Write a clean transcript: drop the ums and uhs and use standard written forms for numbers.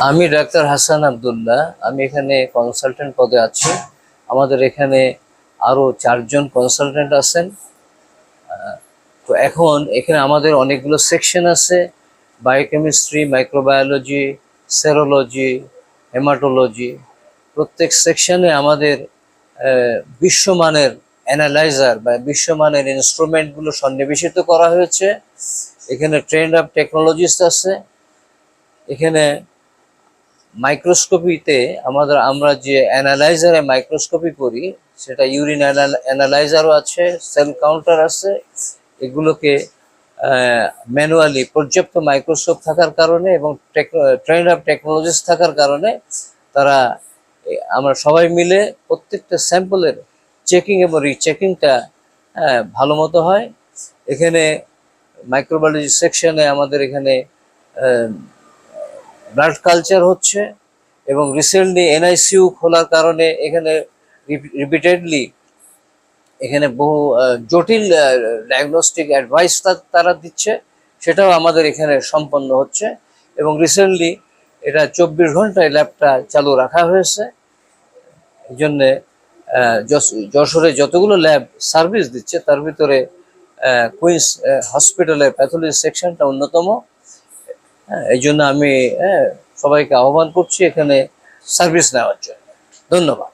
আমি ডাক্তার হাসান আব্দুল্লাহ। আমি এখানে কনসালটেন্ট পদে আছি। আমাদের এখানে আরো 4 জন কনসালটেন্ট আছেন। তো এখন এখানে আমাদের অনেকগুলো সেকশন আছে: বায়োকেমিস্ট্রি, মাইক্রোবায়োলজি, সেরোলজি, হেমাটোলজি। প্রত্যেক সেকশনে আমাদের বিশ্বমানের অ্যানালাইজার বা বিশ্বমানের ইনস্ট্রুমেন্টগুলো সন্নিবেশিত করা হয়েছে। এখানে ট্রেন্ড আপ টেকনোলজিস্ট আছে। এখানে মাইক্রোস্কোপিতে আমরা যে অ্যানালাইজারে মাইক্রোস্কোপি করি, সেটা ইউরিন অ্যানালাইজারও আছে, সেল কাউন্টার আছে। এগুলোকে ম্যানুয়ালি পর্যাপ্ত মাইক্রোস্কোপ থাকার কারণে এবং ট্রেন্ড আপ টেকনোলজিস্ট থাকার কারণে তারা আমরা সবাই মিলে প্রত্যেকটা স্যাম্পলের চেকিং এবং রিচেকিংটা ভালো মতো হয়। এখানে মাইক্রোবায়োলজি সেকশনে আমাদের এখানে ব্লাড কালচার হচ্ছে এবং রিসেন্টলি এনআইসিইউ খোলার কারণে এখানে রিপিটেডলি এখানে বহু জটিল ডায়াগনস্টিক অ্যাডভাইস তারা দিচ্ছে, সেটাও আমাদের এখানে সম্পন্ন হচ্ছে। এবং রিসেন্টলি এটা 24 ঘন্টায় ল্যাবটা চালু রাখা হয়েছে। এই জন্যে যশোরে যতগুলো ল্যাব সার্ভিস দিচ্ছে তার ভিতরে কুইন্স হসপিটালের প্যাথোলজি সেকশনটা অন্যতম। এই জন্য আমি সবাইকে আহ্বান করছি এখানে সার্ভিস নেওয়ার জন্য। ধন্যবাদ।